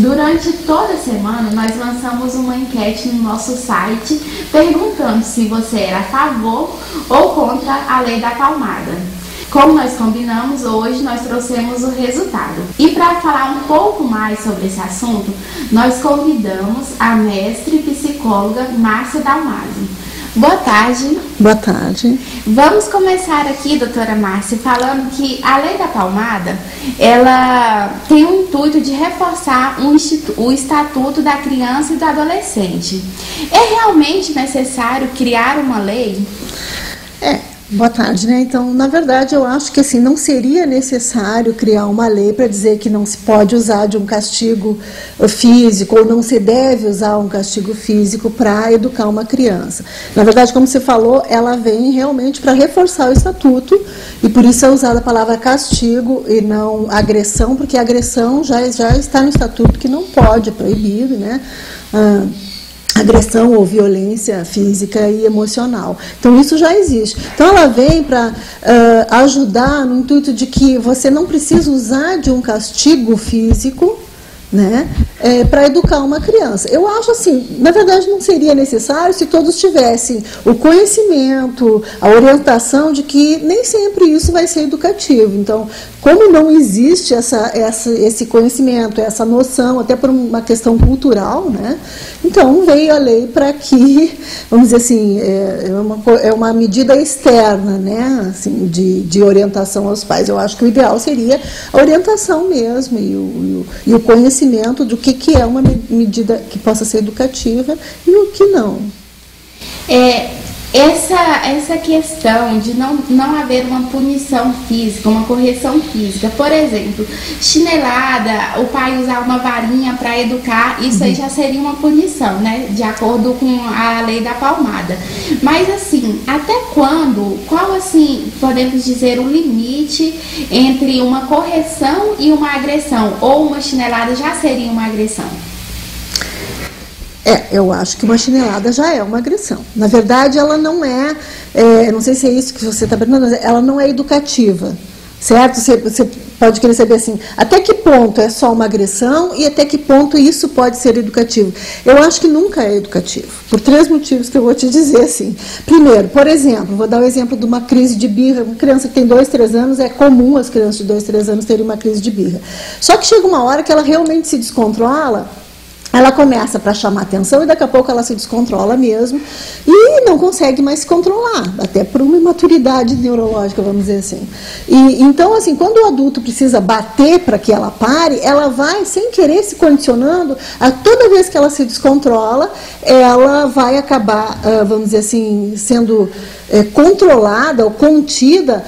Durante toda a semana, nós lançamos uma enquete no nosso site perguntando se você era a favor ou contra a lei da palmada. Como nós combinamos, hoje nós trouxemos o resultado. E para falar um pouco mais sobre esse assunto, nós convidamos a mestre e psicóloga Márcia Dalmaso. Boa tarde. Boa tarde. Vamos começar aqui, doutora Márcia, falando que a lei da palmada, ela tem o intuito de reforçar o Estatuto da Criança e do Adolescente. É realmente necessário criar uma lei? Boa tarde, né? Então, na verdade, eu acho que assim, não seria necessário criar uma lei para dizer que não se pode usar de um castigo físico ou não se deve usar um castigo físico para educar uma criança. Na verdade, como você falou, ela vem realmente para reforçar o estatuto e por isso é usada a palavra castigo e não agressão, porque a agressão já está no estatuto que não pode, é proibido, né? Agressão ou violência física e emocional. Então, isso já existe. Então, ela vem para ajudar no intuito de que você não precisa usar de um castigo físico, né, para educar uma criança. Eu acho assim, na verdade não seria necessário se todos tivessem o conhecimento, a orientação de que nem sempre isso vai ser educativo. Então, como não existe esse conhecimento, essa noção, até por uma questão cultural, né, então veio a lei para que, vamos dizer assim, é uma medida externa, né, assim, de orientação aos pais. Eu acho que o ideal seria a orientação mesmo e o conhecimento do que é uma medida que possa ser educativa e o que não. Essa questão de não haver uma punição física, uma correção física, por exemplo, chinelada, o pai usar uma varinha para educar, isso aí já seria uma punição, né? De acordo com a lei da palmada. Mas assim, até qual assim, podemos dizer, o limite entre uma correção e uma agressão? Ou uma chinelada já seria uma agressão? Eu acho que uma chinelada já é uma agressão. Na verdade, ela não não sei se é isso que você está perguntando, mas ela não é educativa, certo? Você pode querer saber assim, até que ponto é só uma agressão e até que ponto isso pode ser educativo. Eu acho que nunca é educativo, por 3 motivos que eu vou te dizer assim. Primeiro, por exemplo, vou dar o exemplo de uma crise de birra. Uma criança que tem 2, 3 anos, é comum as crianças de 2, 3 anos terem uma crise de birra. Só que chega uma hora que ela realmente se descontrola. Ela começa para chamar atenção e daqui a pouco ela se descontrola mesmo e não consegue mais se controlar, até por uma imaturidade neurológica, vamos dizer assim. Então, assim, quando o adulto precisa bater para que ela pare, ela vai, sem querer, se condicionando, a toda vez que ela se descontrola, ela vai acabar, vamos dizer assim, sendo controlada ou contida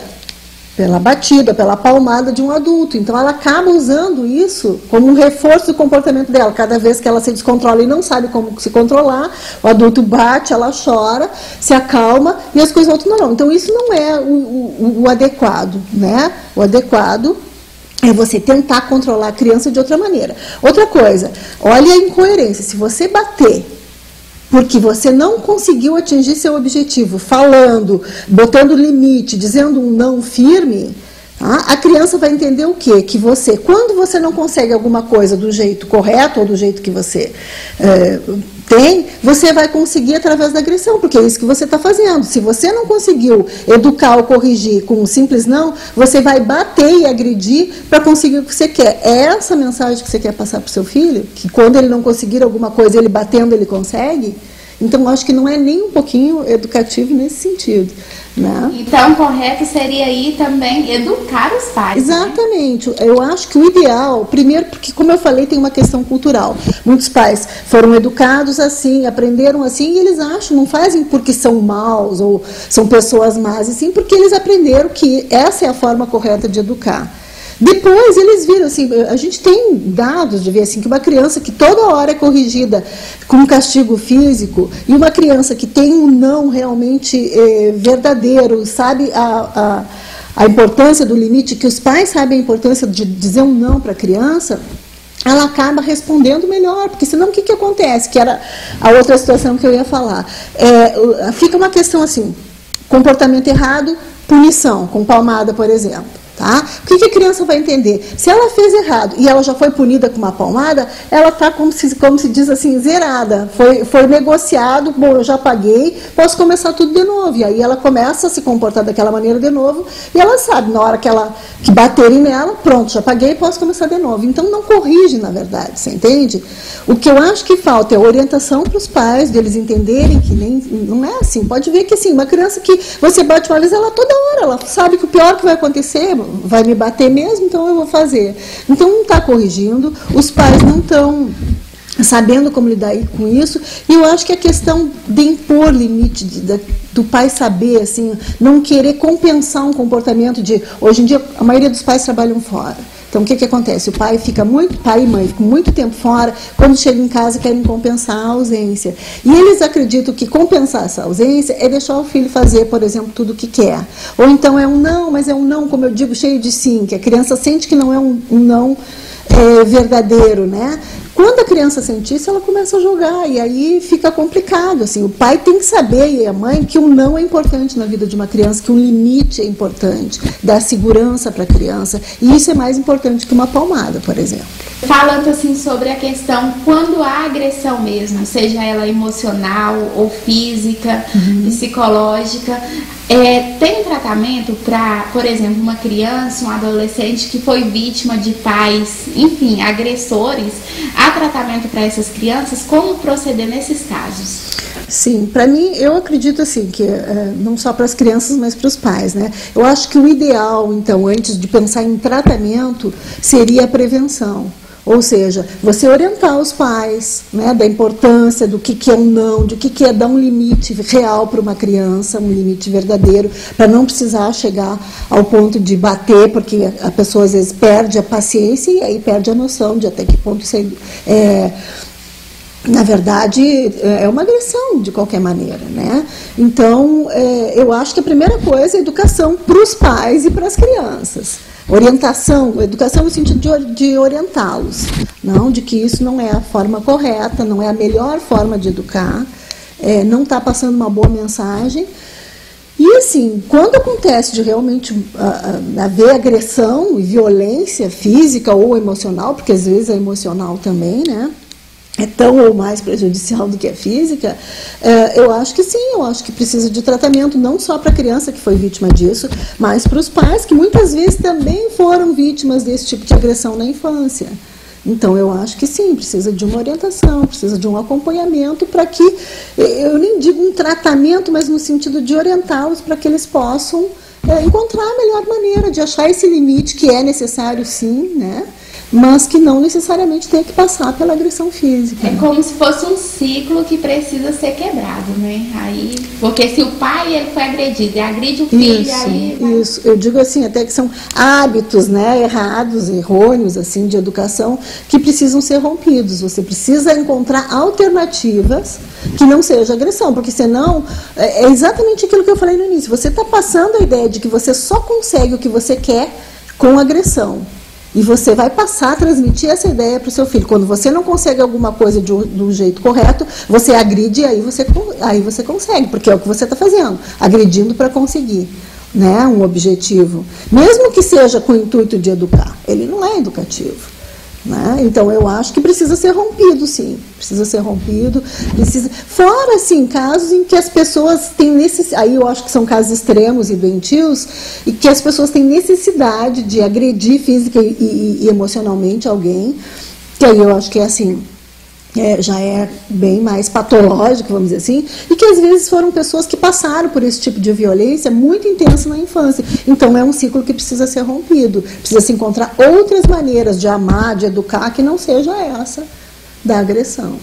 pela batida, pela palmada de um adulto. Então, ela acaba usando isso como um reforço do comportamento dela. Cada vez que ela se descontrola e não sabe como se controlar, o adulto bate, ela chora, se acalma e as coisas voltam ao normal. Então, isso não é o adequado, né? O adequado é você tentar controlar a criança de outra maneira. Outra coisa, olha a incoerência. Se você bater porque você não conseguiu atingir seu objetivo, falando, botando limite, dizendo um não firme, tá? A criança vai entender o quê? Que você, quando você não consegue alguma coisa do jeito correto ou do jeito que você tem, você vai conseguir através da agressão, porque é isso que você está fazendo. Se você não conseguiu educar ou corrigir com um simples não, você vai bater e agredir para conseguir o que você quer. É essa a mensagem que você quer passar para o seu filho? Que quando ele não conseguir alguma coisa, ele batendo, ele consegue? Então, eu acho que não é nem um pouquinho educativo nesse sentido, né? Então, o correto seria aí também educar os pais. Exatamente. Né? Eu acho que o ideal, primeiro, porque, como eu falei, tem uma questão cultural. Muitos pais foram educados assim, aprenderam assim, e eles acham, não fazem porque são maus ou são pessoas más, e sim porque eles aprenderam que essa é a forma correta de educar. Depois eles viram, assim, a gente tem dados de ver assim, que uma criança que toda hora é corrigida com um castigo físico e uma criança que tem um não realmente verdadeiro, sabe a importância do limite, que os pais sabem a importância de dizer um não para a criança, ela acaba respondendo melhor, porque senão o que acontece? Que era a outra situação que eu ia falar. Fica uma questão assim, comportamento errado, punição, com palmada, por exemplo. Tá? O que a criança vai entender? Se ela fez errado e ela já foi punida com uma palmada, ela está, como se diz assim, zerada. Foi negociado, bom, eu já paguei, posso começar tudo de novo. E aí ela começa a se comportar daquela maneira de novo e ela sabe, na hora que baterem nela, pronto, já paguei, posso começar de novo. Então não corrige, na verdade, você entende? O que eu acho que falta é orientação para os pais, deles entenderem que não é assim. Pode ver que assim, uma criança que você bate uma vez, ela toda hora, ela sabe que o pior que vai acontecer, vai me bater mesmo, então eu vou fazer. Então não está corrigindo, os pais não estão sabendo como lidar com isso, e eu acho que a questão de impor limite, do pai saber, assim, não querer compensar um comportamento de... Hoje em dia, a maioria dos pais trabalham fora. Então, o que acontece? O pai e mãe ficam muito tempo fora, quando chegam em casa querem compensar a ausência. E eles acreditam que compensar essa ausência é deixar o filho fazer, por exemplo, tudo o que quer. Ou então é um não, mas é um não, como eu digo, cheio de sim, que a criança sente que não é um não verdadeiro, né? Quando a criança sente isso, ela começa a jogar, e aí fica complicado. Assim, o pai tem que saber, e a mãe, que um não é importante na vida de uma criança, que um limite é importante, dar segurança para a criança, e isso é mais importante que uma palmada, por exemplo. Falando assim sobre a questão, quando há agressão mesmo, seja ela emocional ou física, psicológica, tem tratamento para, por exemplo, uma criança, um adolescente que foi vítima de pais, enfim, agressores, há tratamento para essas crianças? Como proceder nesses casos? Sim, para mim, eu acredito assim, que não só para as crianças, mas para os pais, né? Eu acho que o ideal, então, antes de pensar em tratamento, seria a prevenção. Ou seja, você orientar os pais, né, da importância do que é um não, do que é dar um limite real para uma criança, um limite verdadeiro, para não precisar chegar ao ponto de bater, porque a pessoa às vezes perde a paciência e aí perde a noção de até que ponto isso na verdade, é uma agressão de qualquer maneira, né? Então, eu acho que a primeira coisa é a educação para os pais e para as crianças. Orientação, educação no sentido de orientá-los, não de que isso não é a forma correta, não é a melhor forma de educar, não está passando uma boa mensagem. E assim, quando acontece de realmente haver agressão e violência física ou emocional, porque às vezes é emocional também, né? É tão ou mais prejudicial do que a física, eu acho que sim, eu acho que precisa de tratamento, não só para a criança que foi vítima disso, mas para os pais que muitas vezes também foram vítimas desse tipo de agressão na infância. Então, eu acho que sim, precisa de uma orientação, precisa de um acompanhamento para que, eu nem digo um tratamento, mas no sentido de orientá-los para que eles possam encontrar a melhor maneira de achar esse limite que é necessário sim, né? Mas que não necessariamente tem que passar pela agressão física. É como se fosse um ciclo que precisa ser quebrado, né? Aí, porque se o pai ele foi agredido e agride o filho, isso, aí... Isso, eu digo assim, até que são hábitos, né, errados, errôneos, assim, de educação, que precisam ser rompidos. Você precisa encontrar alternativas que não seja agressão, porque senão, é exatamente aquilo que eu falei no início, você está passando a ideia de que você só consegue o que você quer com agressão. E você vai passar a transmitir essa ideia para o seu filho. Quando você não consegue alguma coisa do jeito correto, você agride e aí você consegue, porque é o que você está fazendo, agredindo para conseguir, né, um objetivo. Mesmo que seja com o intuito de educar, ele não é educativo. Né? Então, eu acho que precisa ser rompido, sim. Precisa ser rompido. Fora, assim, casos em que as pessoas têm necessidade, aí eu acho que são casos extremos e doentios, e que as pessoas têm necessidade de agredir física e emocionalmente alguém, que aí eu acho que é assim, já é bem mais patológico, vamos dizer assim, e que às vezes foram pessoas que passaram por esse tipo de violência muito intensa na infância. Então é um ciclo que precisa ser rompido, precisa se encontrar outras maneiras de amar, de educar, que não seja essa da agressão.